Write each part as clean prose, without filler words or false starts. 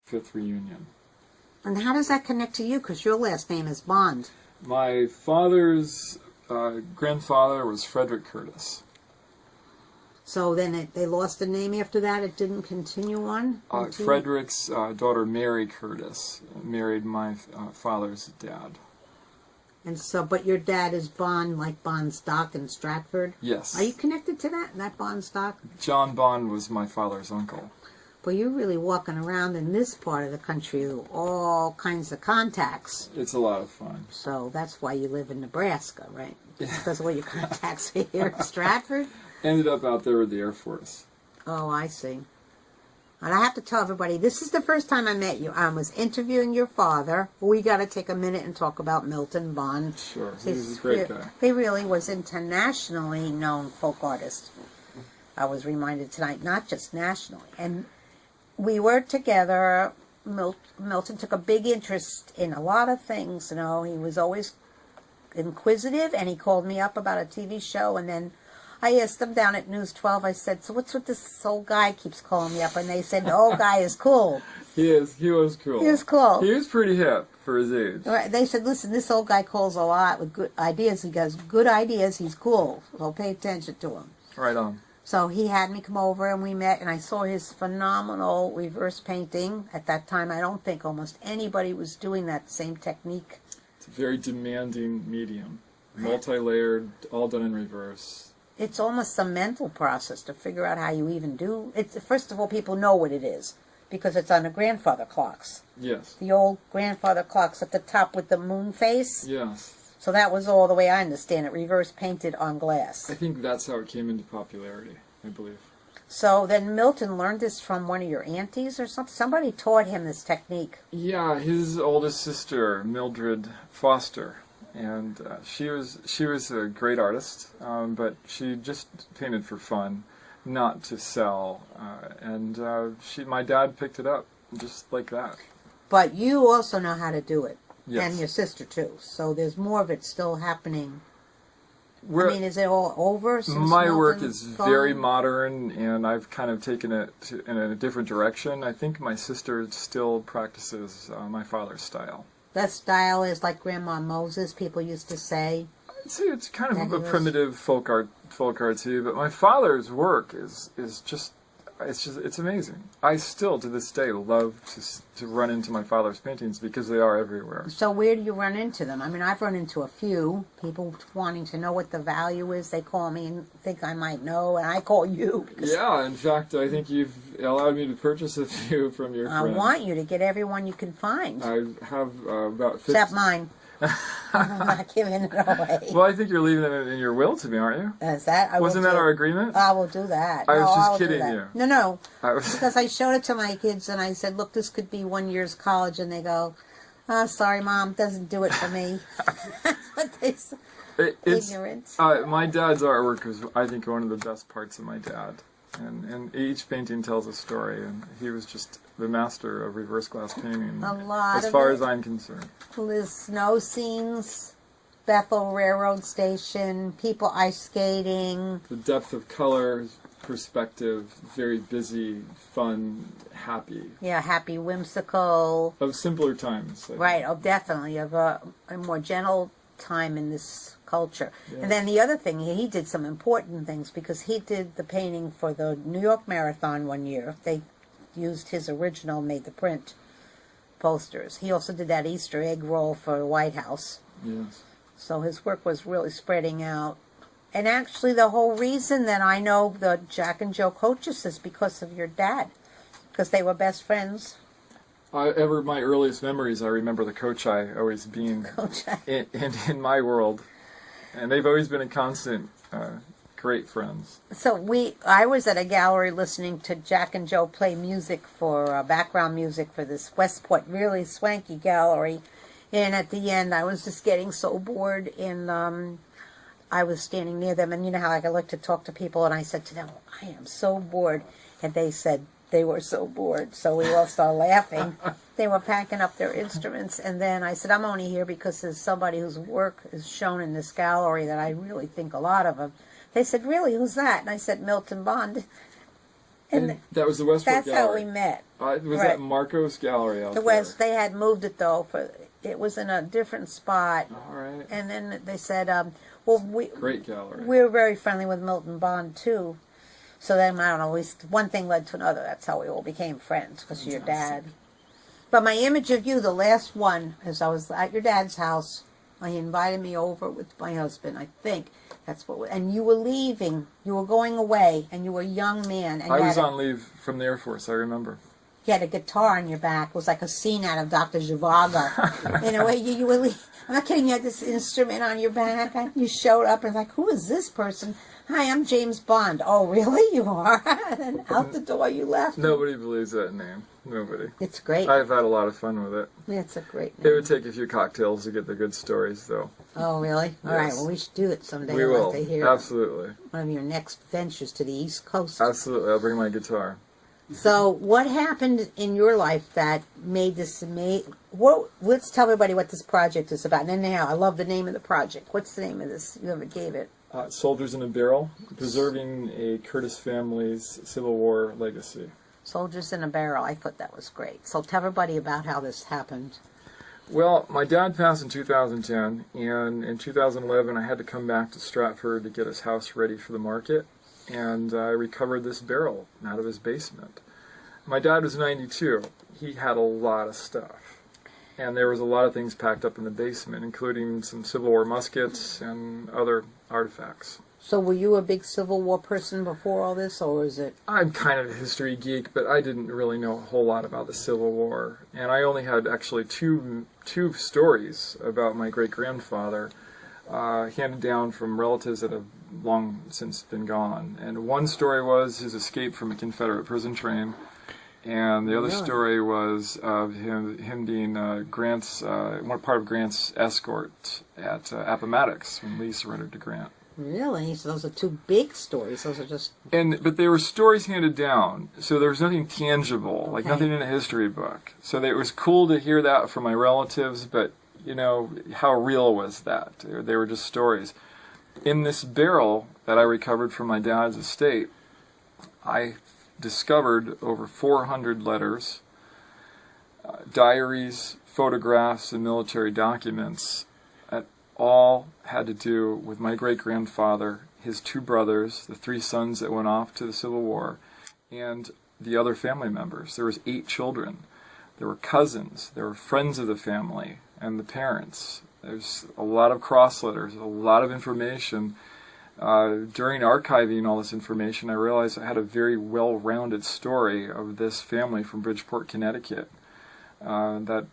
5th reunion. And how does that connect to you? Because your last name is Bond. My father's grandfather was Frederick Curtis. So then they lost the name after that? It didn't continue on? Frederick's daughter, Mary Curtis, married my father's dad. And so, but your dad is Bond, like Bond Stock in Stratford? Yes. Are you connected to that Bond Stock? John Bond was my father's uncle. Well, you're really walking around in this part of the country with all kinds of contacts. It's a lot of fun. So that's why you live in Nebraska, right? Yeah. Because of all your contacts here in Stratford? Ended up out there with the Air Force. Oh, I see. And I have to tell everybody, this is the first time I met you. I was interviewing your father. We got to take a minute and talk about Milton Bond. Sure, he's a great guy. He really was internationally known folk artist. I was reminded tonight, not just nationally. And we were together. Milton took a big interest in a lot of things. You know, he was always inquisitive, and he called me up about a TV show, and then I asked them down at News 12, I said, so what's with this old guy keeps calling me up? And they said, the old guy is cool. He was cool. He was cool. He was pretty hip for his age. Right. They said, listen, this old guy calls a lot with good ideas. He has good ideas. He's cool. So pay attention to him. Right on. So he had me come over and we met, and I saw his phenomenal reverse painting. At that time, I don't think almost anybody was doing that same technique. It's a very demanding medium. Multi-layered, all done in reverse. It's almost a mental process to figure out how you even do it. First of all, people know what it is because it's on the grandfather clocks. Yes. The old grandfather clocks at the top with the moon face. Yes. So that was all the way I understand it, reverse painted on glass. I think that's how it came into popularity, I believe. So then Milton learned this from one of your aunties or something? Somebody taught him this technique. Yeah, his oldest sister, Mildred Foster. And she was a great artist, but she just painted for fun, not to sell. My dad picked it up just like that. But you also know how to do it, yes. And your sister too. So there's more of it still happening. I mean, is it all over? Since my work is very modern, and I've kind of taken it in a different direction. I think my sister still practices my father's style. That style is like Grandma Moses, people used to say. I'd say it's kind of a primitive folk art too, but my father's work is just it's amazing. I still to this day love to run into my father's paintings because they are everywhere. So where do you run into them? I mean, I've run into a few people wanting to know what the value is. They call me and think I might know, and I call you. Yeah, in fact, I think you've allowed me to purchase a few from your friends. I want you to get everyone you can find. I have about 50. Except mine. I'm not giving it away. Well, I think you're leaving them in your will to me, aren't you? Is that? Wasn't that our agreement? I will do that. I was just kidding you. No. Because I showed it to my kids and I said, look, this could be 1 year's college. And they go, oh, sorry, Mom, doesn't do it for me. That's what they say. Ignorant. My dad's artwork was, I think, one of the best parts of my dad. And each painting tells a story, and he was just the master of reverse glass painting. A lot as far as I'm concerned. There's snow scenes, Bethel Railroad Station, people ice skating. The depth of color, perspective, very busy, fun, happy. Yeah, happy, whimsical. Of simpler times. Right, definitely. Of a more gentle time in this culture. Yes. And then the other thing, he did some important things because he did the painting for the New York Marathon 1 year. They used his original, made the print posters. He also did that Easter egg roll for the White House. Yes. So his work was really spreading out. And actually the whole reason that I know the Jack and Joe coaches is because of your dad. Because they were best friends. My earliest memories, I remember the Kochai always being in my world. And they've always been a constant, great friends. So I was at a gallery listening to Jack and Joe play music for background music for this Westport really swanky gallery. And at the end, I was just getting so bored. And I was standing near them. And you know how I like to talk to people. And I said to them, I am so bored. And they said they were so bored. So we all started laughing. They were packing up their instruments. And then I said, I'm only here because there's somebody whose work is shown in this gallery that I really think a lot of. They said, really, who's that? And I said, Milton Bond. And that was the Westport That's Gallery. how we met. Was Right. that Marco's Gallery out It there? was. They had moved it though. It was in a different spot. All right. And then they said, "Well, Great gallery. we were very friendly with Milton Bond too." So then I don't know. One thing led to another. That's how we all became friends because of your dad. But my image of you, the last one, is I was at your dad's house. He invited me over with my husband. I think that's what. And you were leaving. You were going away, and you were a young man. And I you was had on leave from the Air Force, I remember. You had a guitar on your back. It was like a scene out of Dr. Zhivago. In a way, you were. I'm not kidding. You had this instrument on your back. And you showed up and like, who is this person? Hi, I'm James Bond. Oh, really? You are? And then out the door you left. Nobody believes that name. Nobody. It's great. I've had a lot of fun with it. It's a great It name. would take a few cocktails to get the good stories, though. Oh, really? All right. Yes. Well, we should do it someday. We I'd will. like to hear Absolutely. one of your next ventures to the East Coast. Absolutely. I'll bring my guitar. So, what happened in your life that made this amazing? Let's tell everybody what this project is about. And now, I love the name of the project. What's the name of this? You ever gave it? Soldiers in a Barrel, preserving a Curtis family's Civil War legacy. Soldiers in a Barrel. I thought that was great. So tell everybody about how this happened. Well, my dad passed in 2010, and in 2011 I had to come back to Stratford to get his house ready for the market, and I recovered this barrel out of his basement. My dad was 92. He had a lot of stuff, and there was a lot of things packed up in the basement, including some Civil War muskets and other artifacts. So were you a big Civil War person before all this, or was it? I'm kind of a history geek, but I didn't really know a whole lot about the Civil War, and I only had actually two stories about my great-grandfather handed down from relatives that have long since been gone. And one story was his escape from a Confederate prison train, and the other Really? story was of him being Grant's one part of Grant's escort at Appomattox when Lee surrendered to Grant. Really? So those are two big stories. Those are just... But they were stories handed down, so there was nothing tangible, like Okay. nothing in a history book. So it was cool to hear that from my relatives, but, you know, how real was that? They were just stories. In this barrel that I recovered from my dad's estate, I discovered over 400 letters, diaries, photographs, and military documents that all had to do with my great-grandfather, his two brothers, the three sons that went off to the Civil War, and the other family members. There was 8 children. There were cousins. There were friends of the family and the parents. There's a lot of cross letters, a lot of information. During archiving all this information, I realized I had a very well-rounded story of this family from Bridgeport, Connecticut, that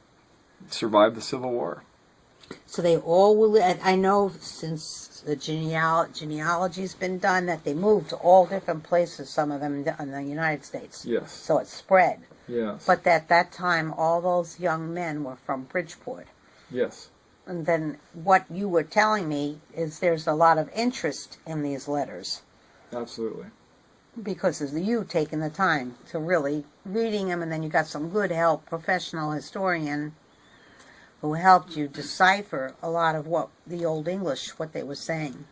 survived the Civil War. So they all will... I know since the genealogy's been done that they moved to all different places, some of them in the United States. Yes. So it spread. Yes. But at that time, all those young men were from Bridgeport. Yes. And then what you were telling me is there's a lot of interest in these letters Absolutely. because of you taking the time to really reading them, and then you got some good help, professional historian who helped you decipher a lot of what the Old English, what they were saying.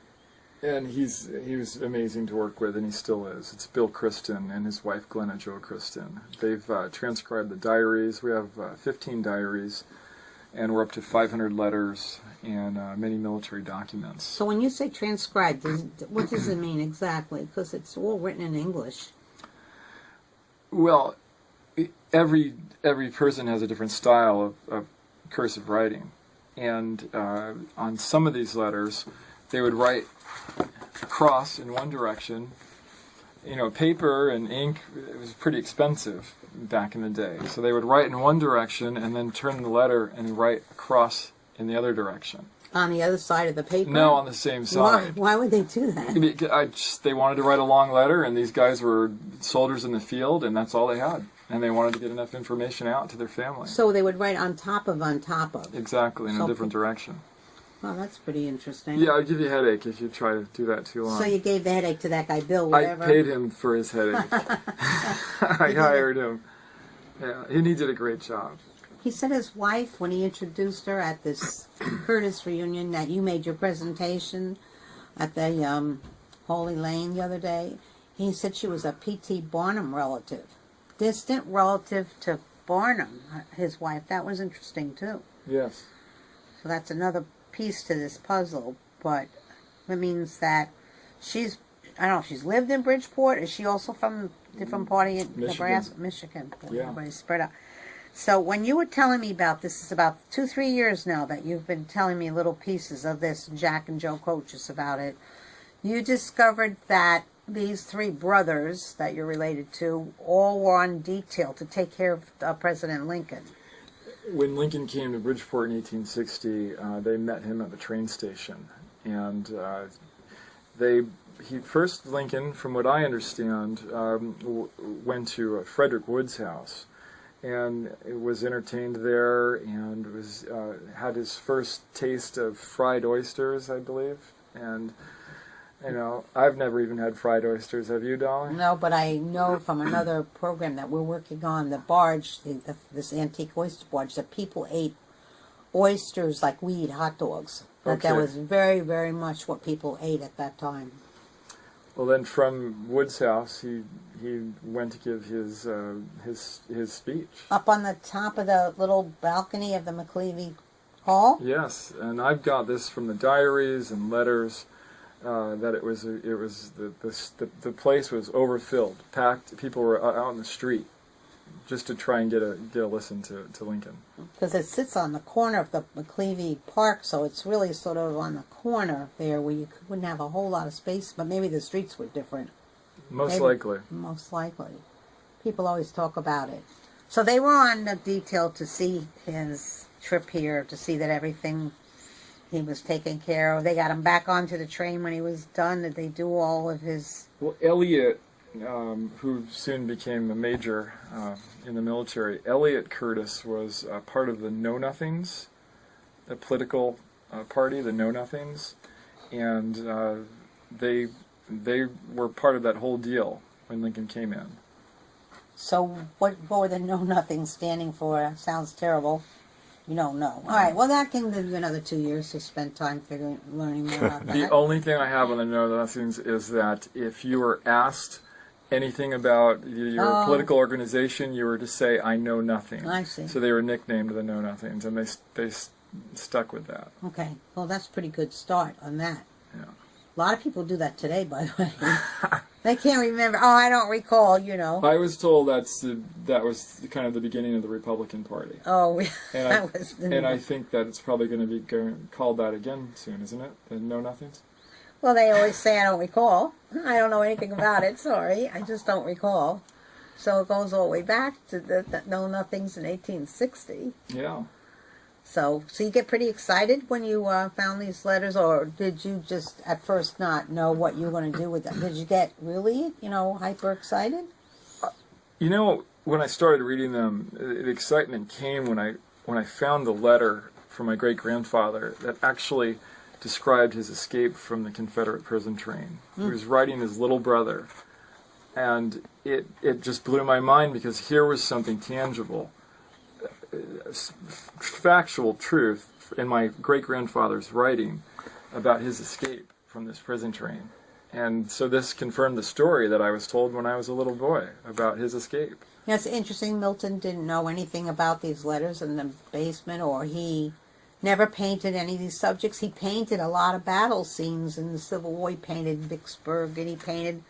And he was amazing to work with, and he still is. It's Bill Kristen and his wife Glenna Jo Kristen. They've transcribed the diaries. We have 15 diaries, and we're up to 500 letters and many military documents. So when you say transcribed, what does it mean exactly? Because it's all written in English. Well, every person has a different style of cursive writing, and on some of these letters, they would write across in one direction. You know, paper and ink, it was pretty expensive back in the day. So they would write in one direction and then turn the letter and write across in the other direction. On the other side of the paper? No, on the same side. Why would they do that? They wanted to write a long letter, and these guys were soldiers in the field, and that's all they had. And they wanted to get enough information out to their family. So they would write on top of. Exactly, in a different direction. Well, that's pretty interesting. Yeah, I'd give you a headache if you try to do that too long. So you gave the headache to that guy, Bill, whatever? I paid him for his headache. I hired him. Yeah, he did a great job. He said his wife, when he introduced her at this Curtis reunion, that you made your presentation at the Holy Lane the other day. He said she was a P.T. Barnum relative. Distant relative to Barnum, his wife. That was interesting, too. Yes. So that's another piece to this puzzle. But it means that she's, I don't know if she's lived in Bridgeport. Is she also from a different part of Michigan. Nebraska? Michigan. Yeah. Everybody's spread out. So when you were telling me about this, is about 2-3 years now that you've been telling me little pieces of this, Jack and Joe coaches about it. You discovered that these 3 brothers that you're related to all were on detail to take care of President Lincoln. When Lincoln came to Bridgeport in 1860, they met him at the train station, and Lincoln, from what I understand, went to Frederick Wood's house, and was entertained there, and was had his first taste of fried oysters, I believe, and. I've never even had fried oysters. Have you, Dolly? No, but I know from another program that we're working on, the barge, this antique oyster barge, that people ate oysters like we eat hot dogs. That was very, very much what people ate at that time. Well, then from Wood's house, he went to give his speech. Up on the top of the little balcony of the McLeavy Hall? Yes, and I've got this from the diaries and letters. That the place was overfilled, packed. People were out in the street just to try and get a listen to Lincoln. Because it sits on the corner of the McLeavy Park, so it's really sort of on the corner there where you wouldn't have a whole lot of space, but maybe the streets were different. Most likely. Most likely. People always talk about it. So they were on the detail to see his trip here, to see that everything he was taken care of. They got him back onto the train when he was done. Did they do all of his... Well, Elliot, who soon became a major in the military, Elliot Curtis was part of the Know-Nothings, the political party, the Know-Nothings, and they were part of that whole deal when Lincoln came in. So what were the Know-Nothings standing for? Sounds terrible. You don't know. All right. Well, that can give you another 2 years to spend time learning more about that. The only thing I have on the Know-Nothings is that if you were asked anything about your political organization, you were to say, "I know nothing." I see. So they were nicknamed the Know-Nothings, and they stuck with that. Okay. Well, that's a pretty good start on that. Yeah. A lot of people do that today, by the way. They can't remember. Oh, I don't recall, I was told that was kind of the beginning of the Republican Party. Oh, and I think that it's probably going to be called that again soon, isn't it? The Know-Nothings? Well, they always say I don't recall. I don't know anything about it. Sorry. I just don't recall. So it goes all the way back to the Know-Nothings in 1860. Yeah. So you get pretty excited when you found these letters, or did you just at first not know what you were going to do with them? Did you get really, hyper excited? When I started reading them, the excitement came when I found the letter from my great-grandfather that actually described his escape from the Confederate prison train. He was writing his little brother, and it just blew my mind because here was something tangible. Factual truth in my great-grandfather's writing about his escape from this prison train. And so this confirmed the story that I was told when I was a little boy about his escape. Yeah, it's interesting. Milton didn't know anything about these letters in the basement, or he never painted any of these subjects. He painted a lot of battle scenes in the Civil War. He painted Vicksburg, and he painted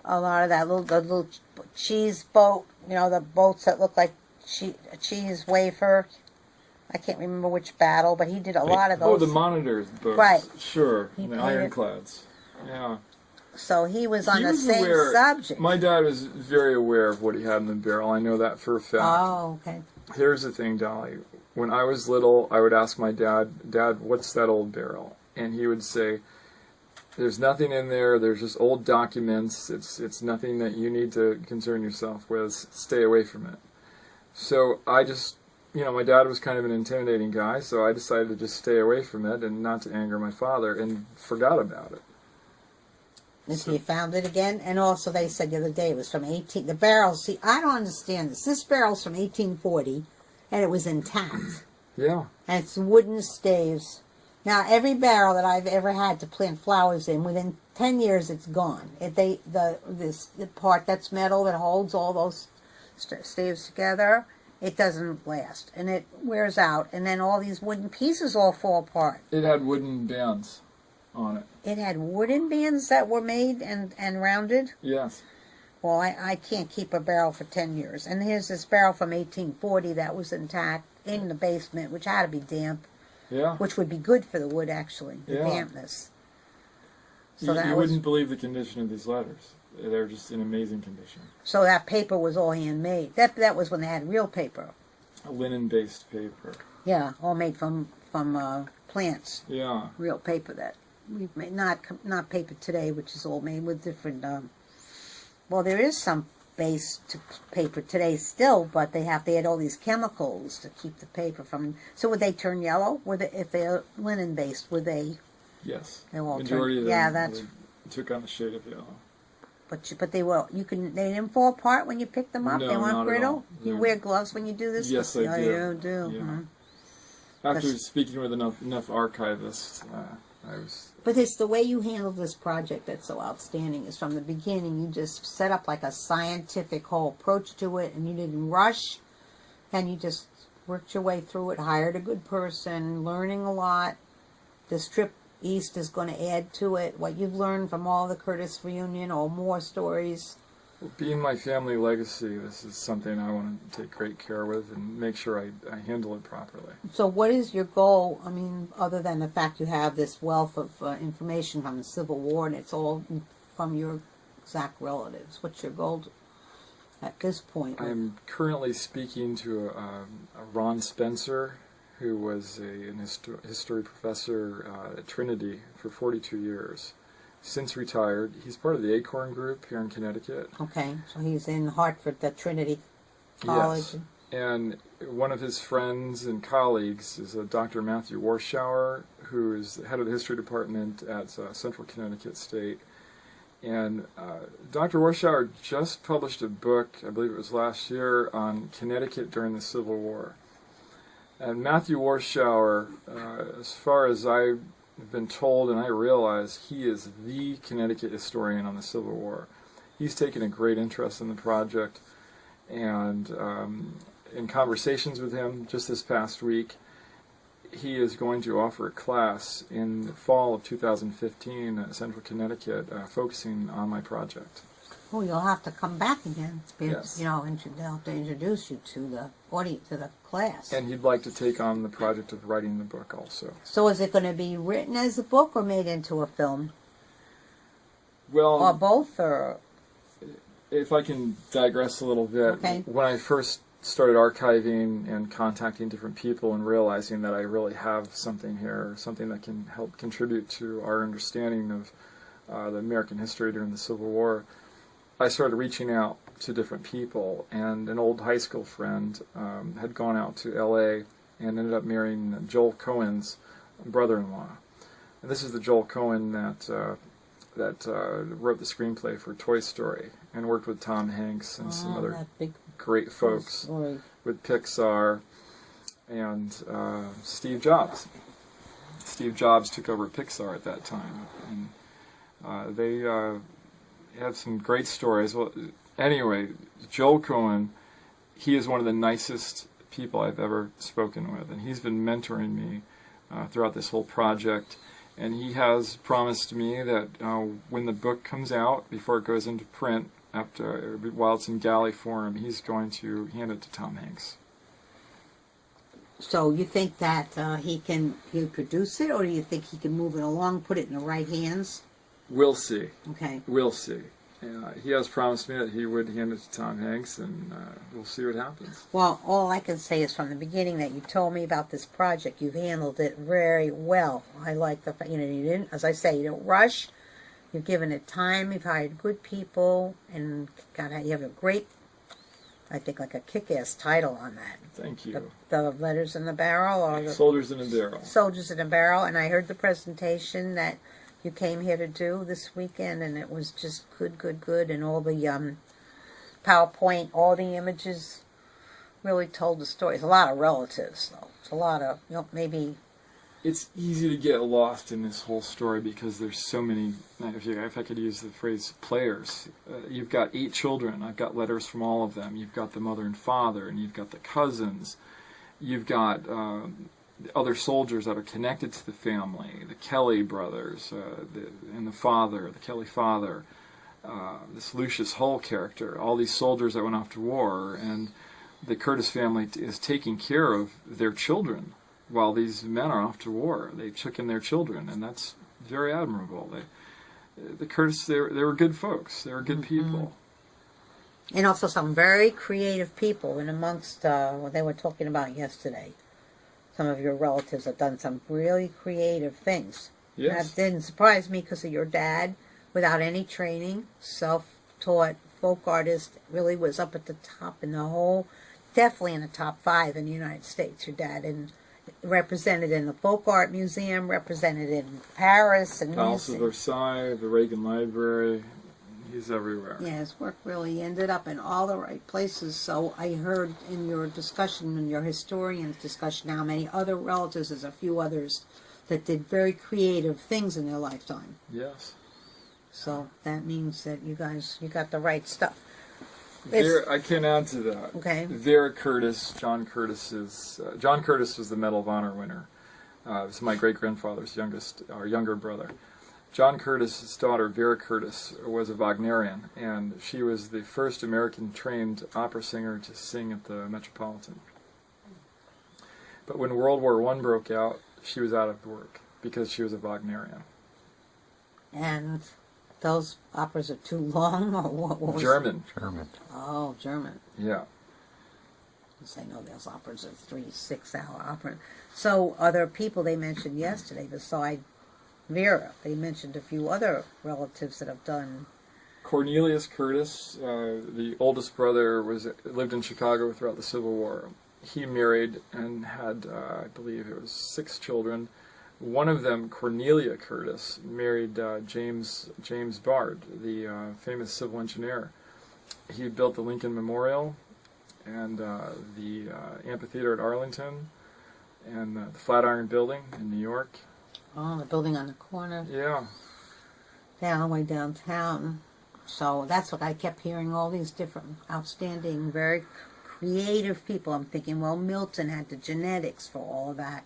a lot of that little cheese boat, the boats that look like a cheese wafer. I can't remember which battle, but he did a lot of those. Oh, the Monitor's boats. Right. Sure, the ironclads. Yeah. So he was on the same subject. My dad was very aware of what he had in the barrel. I know that for a fact. Oh, okay. Here's the thing, Dolly. When I was little, I would ask my dad, "Dad, what's that old barrel?" And he would say, "There's nothing in there. There's just old documents. It's nothing that you need to concern yourself with. Stay away from it." So I just, my dad was kind of an intimidating guy, so I decided to just stay away from it and not to anger my father, and forgot about it. And so you found it again, and also they said the other day it was from the barrel. See, I don't understand this. This barrel's from 1840, and it was intact. Yeah. And it's wooden staves. Now, every barrel that I've ever had to plant flowers in, within 10 years, it's gone. The part that's metal that holds all those staves together, it doesn't last, and it wears out, and then all these wooden pieces all fall apart. It had wooden bands on it. It had wooden bands that were made and rounded? Yes. Well, I can't keep a barrel for 10 years. And here's this barrel from 1840 that was intact in the basement, which had to be damp. Yeah. Which would be good for the wood, actually, the dampness. So you wouldn't believe the condition of these letters. They're just in amazing condition. So that paper was all handmade. That was when they had real paper. A linen-based paper. Yeah, all made from plants. Yeah. Real paper that we've made, not paper today, which is all made with different. Well, there is some base to paper today still, but they had all these chemicals to keep the paper from. So would they turn yellow? If they're linen based, would they? Yes. They all Majority turn. of them that's. took on the shade of yellow. But they will. They didn't fall apart when you picked them up. No, they weren't not brittle. at all. You wear gloves when you do this. Yes, I do. You do. Yeah. Mm-hmm. After speaking with enough archivists, I was. But it's the way you handle this project that's so outstanding. Is from the beginning you just set up like a scientific whole approach to it, and you didn't rush, and you just worked your way through it. Hired a good person, learning a lot. This trip east is going to add to it what you've learned from all the Curtis reunion or more stories. Well, being my family legacy, this is something I want to take great care with and make sure I handle it properly. So what is your goal? I mean, other than the fact you have this wealth of information from the Civil War and it's all from your exact relatives, what's your goal at this point? I'm currently speaking to a Ron Spencer, who was an history professor at Trinity for 42 years. Since retired, he's part of the Acorn Group here in Connecticut. Okay, so he's in Hartford, the Trinity College. Yes, and one of his friends and colleagues is Dr. Matthew Warschauer, who is the head of the history department at Central Connecticut State. And Dr. Warschauer just published a book, I believe it was last year, on Connecticut during the Civil War. And Matthew Warschauer, as far as I've been told and I realize, he is the Connecticut historian on the Civil War. He's taken a great interest in the project, and in conversations with him just this past week, he is going to offer a class in the fall of 2015 at Central Connecticut focusing on my project. Oh, you'll have to come back again. Yes. You know, they'll have to introduce you to the audience, to the class. And he'd like to take on the project of writing the book also. So is it going to be written as a book or made into a film? Well, Or both, or? if I can digress a little bit, Okay. when I first started archiving and contacting different people and realizing that I really have something here, something that can help contribute to our understanding of the American history during the Civil War, I started reaching out to different people, and an old high school friend had gone out to L.A. and ended up marrying Joel Cohen's brother-in-law. And this is the Joel Cohen that wrote the screenplay for Toy Story and worked with Tom Hanks and some other great folks with Pixar and Steve Jobs. Steve Jobs took over Pixar at that time, and they had some great stories. Well, anyway, Joel Cohen, he is one of the nicest people I've ever spoken with, and he's been mentoring me throughout this whole project. And he has promised me that when the book comes out, before it goes into print, while it's in galley form, he's going to hand it to Tom Hanks. So you think that he'll produce it, or do you think he can move it along, put it in the right hands? We'll see. Okay. We'll see. He has promised me that he would hand it to Tom Hanks, and we'll see what happens. Well, all I can say is from the beginning that you told me about this project, you've handled it very well. I like the fact, you didn't, as I say, you don't rush. You've given it time. You've hired good people, and you have a great, I think, like a kick-ass title on that. Thank you. The Letters in the Barrel, or the Soldiers in a Barrel. Soldiers in a Barrel, and I heard the presentation that you came here to do this weekend, and it was just good, and all the PowerPoint, all the images really told the story. It's a lot of relatives, though. It's a lot of, maybe it's easy to get lost in this whole story because there's so many, if I could use the phrase players, you've got 8 children. I've got letters from all of them. You've got the mother and father, and you've got the cousins. You've got other soldiers that are connected to the family, the Kelly brothers, and the father, the Kelly father, this Lucius Hull character, all these soldiers that went off to war, and the Curtis family is taking care of their children while these men are off to war. They took in their children, and that's very admirable. The Curtis, they were good folks. They were good people. And also some very creative people. And amongst what they were talking about yesterday, some of your relatives have done some really creative things. Yes. That didn't surprise me because of your dad, without any training, self-taught folk artist, really was up at the top in the whole, definitely in the top 5 in the United States, your dad, and represented in the Folk Art Museum, represented in Paris and Palace of Versailles, the Reagan Library. He's everywhere. Yeah, his work really ended up in all the right places. So I heard in your discussion, in your historian's discussion, how many other relatives, there's a few others that did very creative things in their lifetime. Yes. So that means that you got the right stuff. I can add to that. Okay. Vera Curtis, John Curtis was the Medal of Honor winner. It was my great-grandfather's younger brother. John Curtis's daughter, Vera Curtis, was a Wagnerian, and she was the first American-trained opera singer to sing at the Metropolitan. But when World War I broke out, she was out of work because she was a Wagnerian. And those operas are too long, or what was German. German. Oh, German. Yeah. I know those operas are 3-6-hour operas. So other people they mentioned yesterday, beside Vera, they mentioned a few other relatives that have done. Cornelius Curtis, the oldest brother, lived in Chicago throughout the Civil War. He married and had, I believe it was 6 children. One of them, Cornelia Curtis, married James Bard, the famous civil engineer. He built the Lincoln Memorial and the amphitheater at Arlington and the Flatiron Building in New York. Oh, the building on the corner. Yeah. Down the way downtown. So that's what I kept hearing, all these different outstanding, very creative people. I'm thinking, well, Milton had the genetics for all of that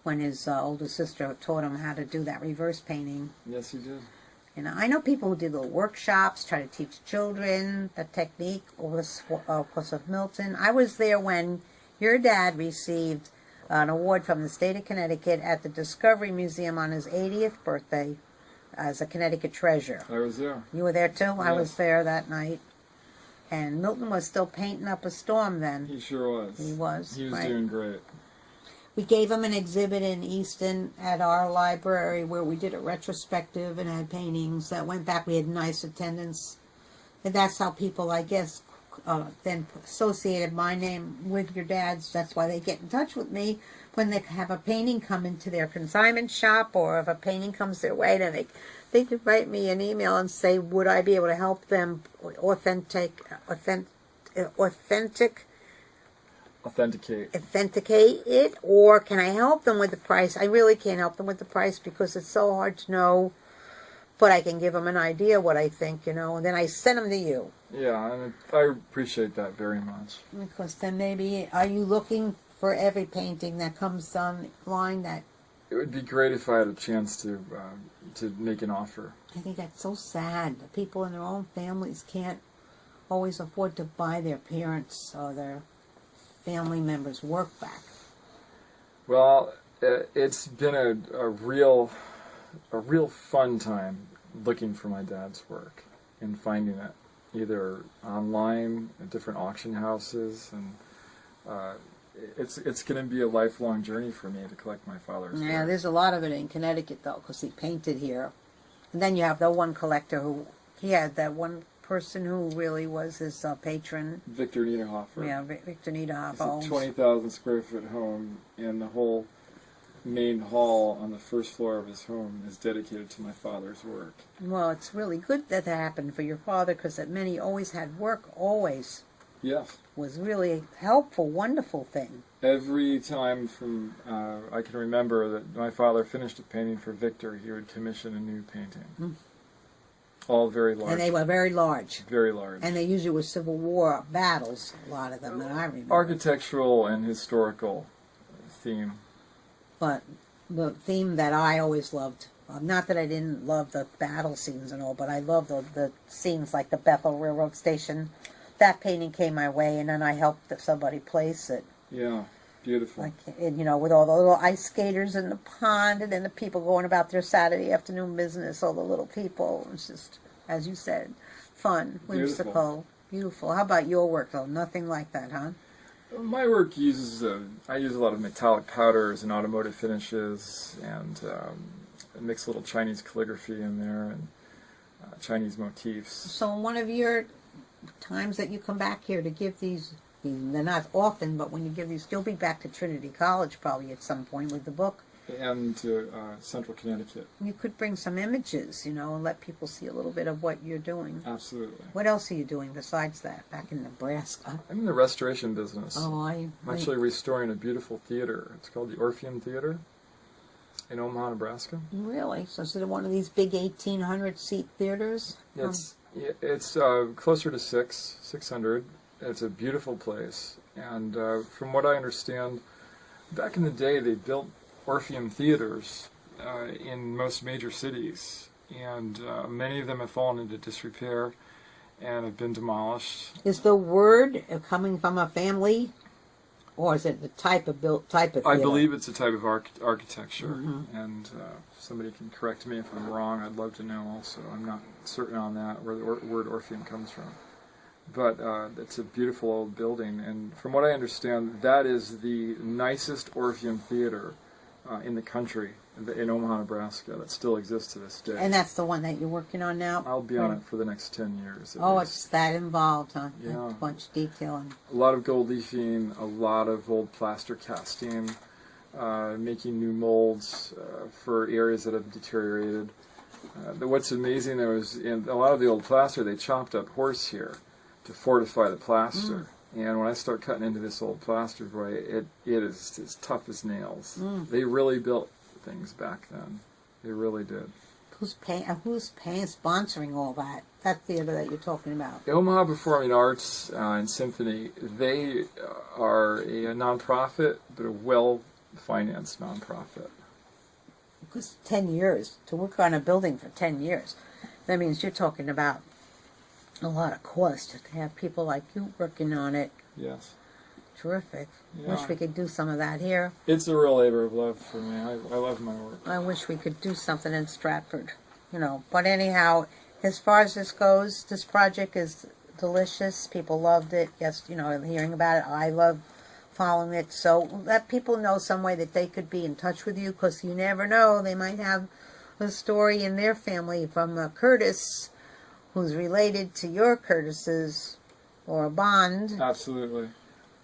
when his older sister taught him how to do that reverse painting. Yes, he did. And I know people who did little workshops, try to teach children the technique, because of Milton. I was there when your dad received an award from the state of Connecticut at the Discovery Museum on his 80th birthday as a Connecticut treasure. I was there. You were there too? Yes. I was there that night. And Milton was still painting up a storm then. He sure was. He was. He was right. doing great. We gave him an exhibit in Easton at our library where we did a retrospective and had paintings that went back. We had nice attendance. And that's how people, I guess, then associated my name with your dad's. That's why they get in touch with me when they have a painting come into their consignment shop, or if a painting comes their way, then they could write me an email and say, would I be able to help them authenticate it, or can I help them with the price? I really can't help them with the price because it's so hard to know, but I can give them an idea what I think, and then I send them to you. Yeah, and I appreciate that very much. Because then maybe, are you looking for every painting that comes online that... It would be great if I had a chance to make an offer. I think that's so sad. The people in their own families can't always afford to buy their parents or their family members' work back. Well, it's been a real fun time looking for my dad's work and finding it, either online at different auction houses, and it's going to be a lifelong journey for me to collect my father's work. Yeah, there's a lot of it in Connecticut though, because he painted here, and then you have the one collector who he had that one person who really was his patron. Victor Niederhofer. Yeah, Victor Niederhofer. It's a 20,000 square foot home, and the whole main hall on the first floor of his home is dedicated to my father's work. Well, it's really good that happened for your father, because that many always had work, always. Yes. was really a helpful, wonderful thing. Every time from I can remember that my father finished a painting for Victor, he would commission a new painting. All very large. And they were very large. Very large. And they usually were Civil War battles, a lot of them, that I remember. Architectural and historical theme. But the theme that I always loved, not that I didn't love the battle scenes and all, but I loved the scenes like the Bethel Railroad Station. That painting came my way, and then I helped somebody place it. Yeah, beautiful. Like, and, with all the little ice skaters in the pond, and then the people going about their Saturday afternoon business, all the little people. It's just, as you said, fun, whimsical, beautiful. How about your work, though? Nothing like that, huh? My work uses, I use a lot of metallic powders and automotive finishes, and mix a little Chinese calligraphy in there, and Chinese motifs. So one of your times that you come back here to give these, they're not often, but when you give these, you'll be back to Trinity College probably at some point with the book. And to Central Connecticut. You could bring some images, and let people see a little bit of what you're doing. Absolutely. What else are you doing besides that back in Nebraska? I'm in the restoration business. Oh, I'm actually restoring a beautiful theater. It's called the Orpheum Theater in Omaha, Nebraska. Really? So is it one of these big 1,800-seat theaters? It's closer to 600. It's a beautiful place. And from what I understand, back in the day they built Orpheum theaters in most major cities. And many of them have fallen into disrepair and have been demolished. Is the word coming from a family? Or is it the type of theater? I believe it's a type of architecture, and somebody can correct me if I'm wrong. I'd love to know also. I'm not certain on that, where the word Orpheum comes from. But it's a beautiful old building, and from what I understand, that is the nicest Orpheum theater in the country, in Omaha, Nebraska, that still exists to this day. And that's the one that you're working on now? I'll be on it for the next 10 years. Oh, it's that involved, huh? Yeah. A bunch of detail. A lot of gold leafing, a lot of old plaster casting, making new molds for areas that have deteriorated. What's amazing, though, is in a lot of the old plaster, they chopped up horsehair to fortify the plaster. And when I start cutting into this old plaster, boy, it is as tough as nails. They really built things back then. They really did. Who's sponsoring all that theater that you're talking about? Omaha Performing Arts and Symphony, they are a nonprofit, but a well-financed nonprofit. Because 10 years, to work on a building for 10 years, that means you're talking about a lot of cost to have people like you working on it. Yes. Terrific. Yeah. Wish we could do some of that here. It's a real labor of love for me. I love my work. I wish we could do something in Stratford, But anyhow, as far as this goes, this project is delicious. People loved it. Yes, hearing about it. I love following it. So let people know some way that they could be in touch with you, because you never know. They might have a story in their family from Curtis, who's related to your Curtises, or a Bond. Absolutely.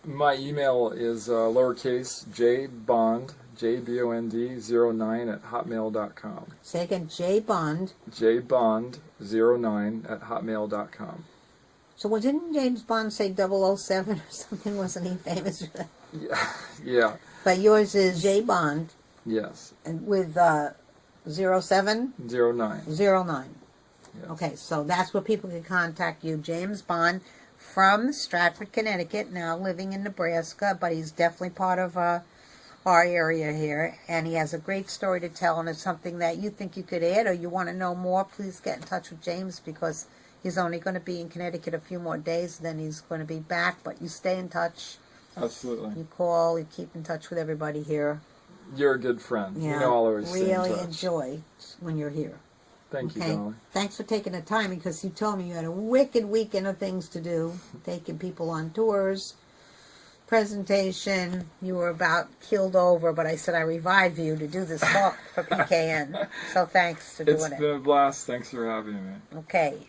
My email is lowercase jbond, jbond09 @hotmail.com. Say again, jbond. jbond09 @hotmail.com. So didn't James Bond say 007 or something? Wasn't he famous for that? Yeah. But yours is jbond. Yes. And with 07? 09. 09. Yes. Okay, so that's where people can contact you. James Bond from Stratford, Connecticut, now living in Nebraska, but he's definitely part of our area here, and he has a great story to tell, and it's something that you think you could add or you want to know more, please get in touch with James, because he's only going to be in Connecticut a few more days, then he's going to be back, but you stay in touch. Absolutely. You call, you keep in touch with everybody here. You're a good friend. Yeah, I'll always stay in really touch. enjoy when you're here. Thank you, Dolly. Thanks for taking the time, because you told me you had a wicked weekend of things to do, taking people on tours, presentation. You were about keeled over, but I said I revived you to do this talk for PKN. So thanks for doing it. It's been a blast. Thanks for having me. Okay.